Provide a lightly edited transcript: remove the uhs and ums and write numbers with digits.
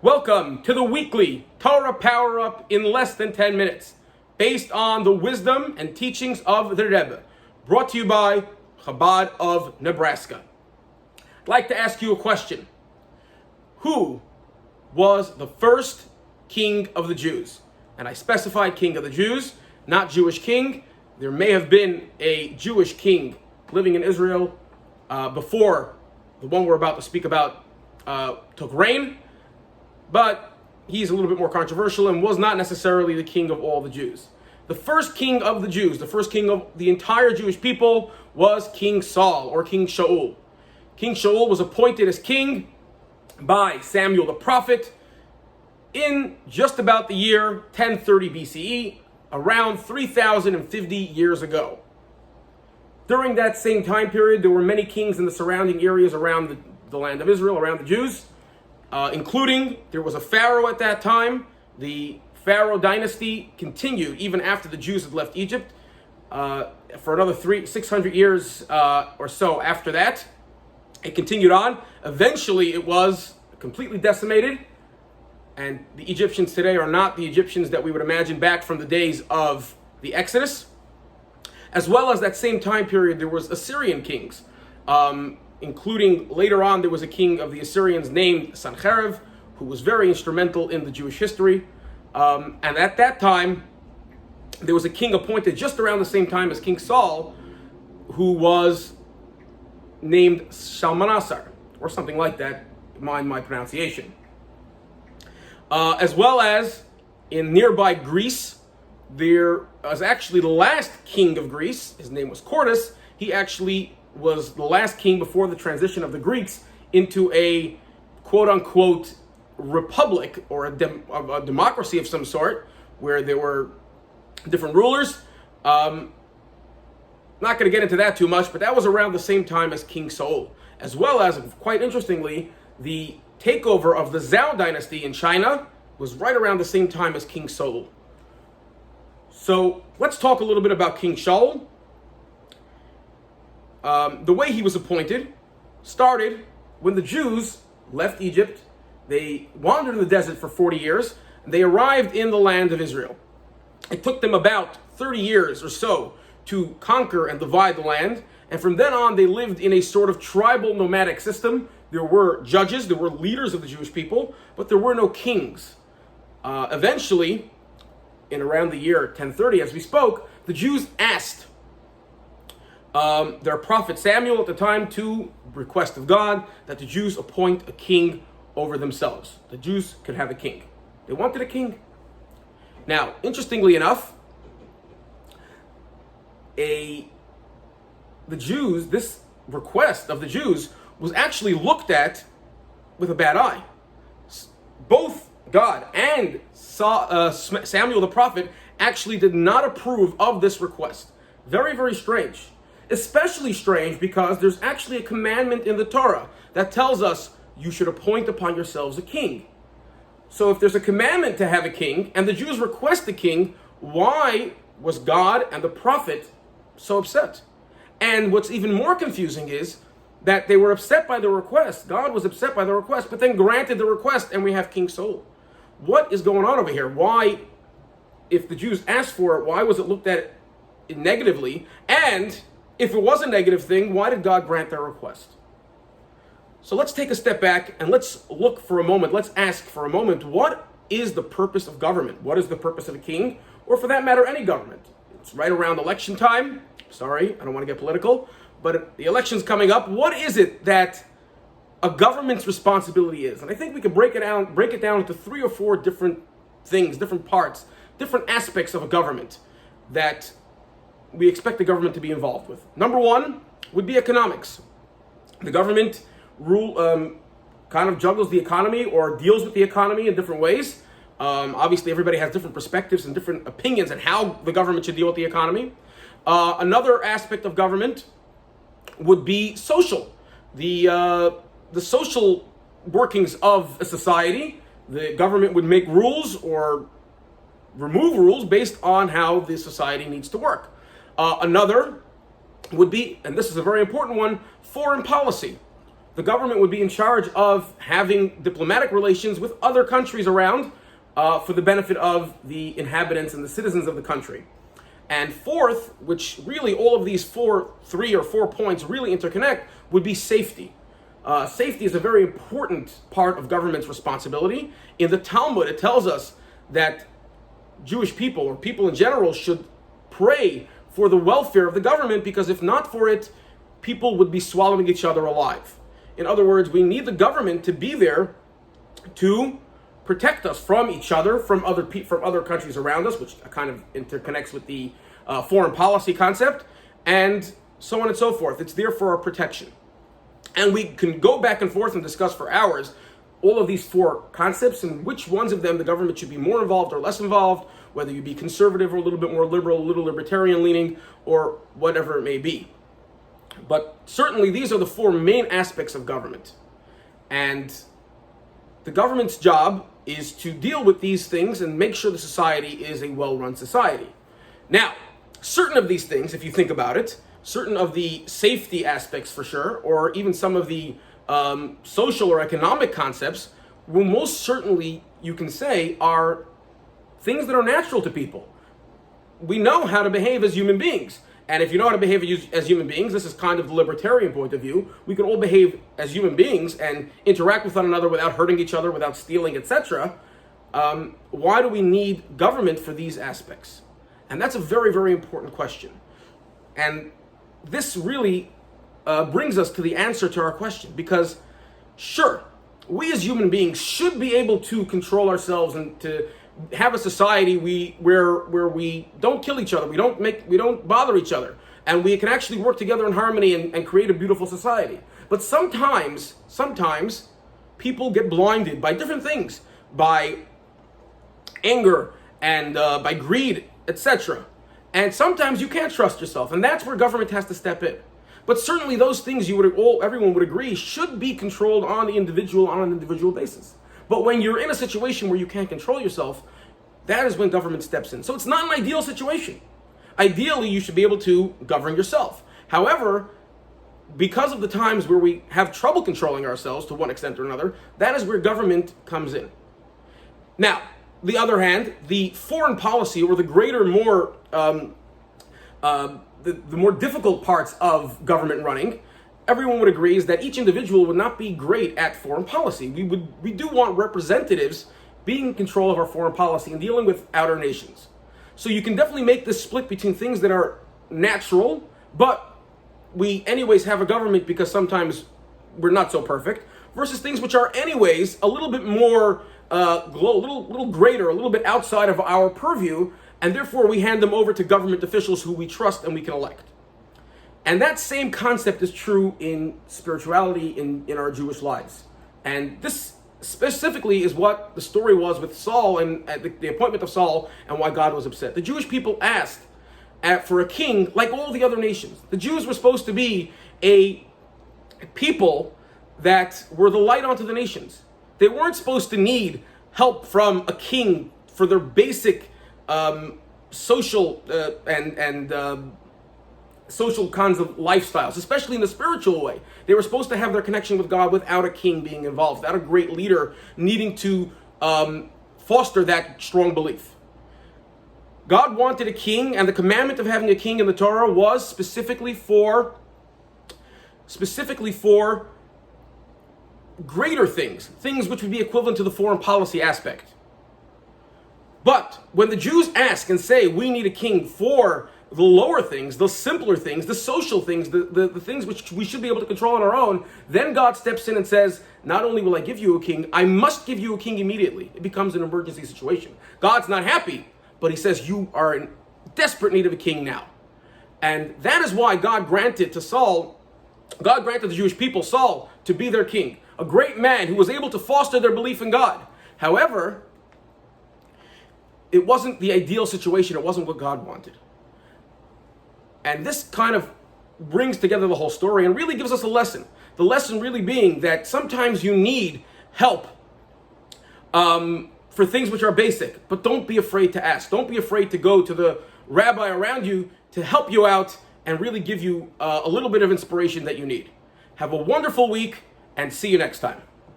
Welcome to the weekly Torah Power-up in less than 10 minutes, based on the wisdom and teachings of the Rebbe, brought to you by Chabad of Nebraska. I'd like to ask you a question. Who was the first king of the Jews? And I specified king of the Jews, not Jewish king. There may have been a Jewish king living in Israel before the one we're about to speak about took reign, but he's a little bit more controversial and was not necessarily the king of all the Jews. The first king of the Jews, the first king of the entire Jewish people, was King Saul, or King Shaul. King Shaul was appointed as king by Samuel the prophet in just about the year 1030 BCE, around 3,050 years ago. During that same time period, there were many kings in the surrounding areas around the land of Israel, around the Jews, including there was a pharaoh at that time. The pharaoh dynasty continued even after the Jews had left Egypt for another 600 years or so after that. It continued on. Eventually, it was completely decimated, and the Egyptians today are not the Egyptians that we would imagine back from the days of the Exodus. As well as that same time period, there was Assyrian kings, including later on there was a king of the Assyrians named Sancherib, who was very instrumental in the Jewish history. And at that time, there was a king appointed just around the same time as King Saul, who was named Shalmaneser, or something like that, mind my pronunciation. As well as in nearby Greece, there was actually the last king of Greece. His name was Cordus. He actually was the last king before the transition of the Greeks into a quote-unquote republic, or a democracy of some sort, where there were different rulers. Not going to get into that too much, but that was around the same time as King Saul. As well as, quite interestingly, the takeover of the Zhou dynasty in China was right around the same time as King Saul. So let's talk a little bit about King Shaul. The way he was appointed started when the Jews left Egypt. They wandered in the desert for 40 years, and they arrived in the land of Israel. It took them about 30 years or so to conquer and divide the land, and from then on they lived in a sort of tribal nomadic system. There were judges, there were leaders of the Jewish people, but there were no kings. Eventually, in around the year 1030, as we spoke, the Jews asked their prophet Samuel at the time to request of God that the Jews appoint a king over themselves. The Jews could have a king. They wanted a king. Now, interestingly enough, this request of the Jews was actually looked at with a bad eye. Both God and Samuel the prophet actually did not approve of this request. Very, very strange. Especially strange because there's actually a commandment in the Torah that tells us you should appoint upon yourselves a king. So if there's a commandment to have a king and the Jews request a king, why was God and the prophet so upset? And what's even more confusing is that they were upset by the request. God was upset by the request, but then granted the request, and we have King Saul. What is going on over here? Why, if the Jews asked for it, why was it looked at negatively? And if it was a negative thing, why did God grant their request? So let's take a step back and let's look for a moment. Let's ask for a moment, what is the purpose of government? What is the purpose of a king? Or for that matter, any government? It's right around election time. Sorry, I don't want to get political, but the election's coming up. What is it that a government's responsibility is? And I think we can break it down into 3 or 4 different things, different parts, different aspects of a government that we expect the government to be involved with. Number 1 would be economics. The government kind of juggles the economy or deals with the economy in different ways. Obviously, everybody has different perspectives and different opinions on how the government should deal with the economy. Another aspect of government would be social. The social workings of a society. The government would make rules or remove rules based on how the society needs to work. Another would be, and this is a very important one, foreign policy. the government would be in charge of having diplomatic relations with other countries around for the benefit of the inhabitants and the citizens of the country. And fourth, which really all of these three or four points really interconnect, would be safety. Safety is a very important part of government's responsibility. In the Talmud, it tells us that Jewish people, or people in general, should pray for the welfare of the government, because if not for it, people would be swallowing each other alive. In other words, we need the government to be there to protect us from each other, from other countries around us, which kind of interconnects with the foreign policy concept, and so on and so forth. It's there for our protection. And we can go back and forth and discuss for hours all of these four concepts and which ones of them the government should be more involved or less involved, whether you be conservative or a little bit more liberal, a little libertarian leaning, or whatever it may be. But certainly these are the four main aspects of government. And the government's job is to deal with these things and make sure the society is a well-run society. Now, certain of these things, if you think about it, certain of the safety aspects for sure, or even some of the social or economic concepts, will most certainly, you can say, are things that are natural to people. We know how to behave as human beings. And if you know how to behave as human beings, this is kind of the libertarian point of view, we can all behave as human beings and interact with one another without hurting each other, without stealing, etc. Why do we need government for these aspects? And that's a very, very important question. And this really brings us to the answer to our question, because sure, we as human beings should be able to control ourselves and to have a society where we don't kill each other, we don't bother each other, and we can actually work together in harmony and create a beautiful society. But sometimes people get blinded by different things, by anger and by greed, etc. And sometimes you can't trust yourself, and that's where government has to step in. But certainly those things everyone would agree should be controlled on an individual basis. But when you're in a situation where you can't control yourself, that is when government steps in. So it's not an ideal situation. Ideally, you should be able to govern yourself. However, because of the times where we have trouble controlling ourselves to one extent or another, that is where government comes in. Now, the other hand, the foreign policy, or the greater, more the more difficult parts of government running, everyone would agree is that each individual would not be great at foreign policy. We do want representatives being in control of our foreign policy and dealing with outer nations. So you can definitely make this split between things that are natural, but we anyways have a government because sometimes we're not so perfect, versus things which are anyways a little bit more a little greater, a little bit outside of our purview, and therefore we hand them over to government officials who we trust and we can elect. And that same concept is true in spirituality in our Jewish lives. And this specifically is what the story was with Saul and the appointment of Saul, and why God was upset. The Jewish people asked for a king like all the other nations. The Jews were supposed to be a people that were the light onto the nations. They weren't supposed to need help from a king for their basic social and social kinds of lifestyles, especially in the spiritual way. They were supposed to have their connection with God without a king being involved, without a great leader needing to foster that strong belief. God wanted a king, and the commandment of having a king in the Torah was specifically for greater things which would be equivalent to the foreign policy aspect. But when the Jews ask and say, we need a king for the lower things, the simpler things, the social things, the things which we should be able to control on our own, then God steps in and says, not only will I give you a king, I must give you a king immediately. It becomes an emergency situation. God's not happy, but he says, you are in desperate need of a king now. And that is why God granted the Jewish people Saul to be their king, a great man who was able to foster their belief in God. However, it wasn't the ideal situation. It wasn't what God wanted. And this kind of brings together the whole story and really gives us a lesson. The lesson really being that sometimes you need help for things which are basic, but don't be afraid to ask. Don't be afraid to go to the rabbi around you to help you out and really give you a little bit of inspiration that you need. Have a wonderful week, and see you next time.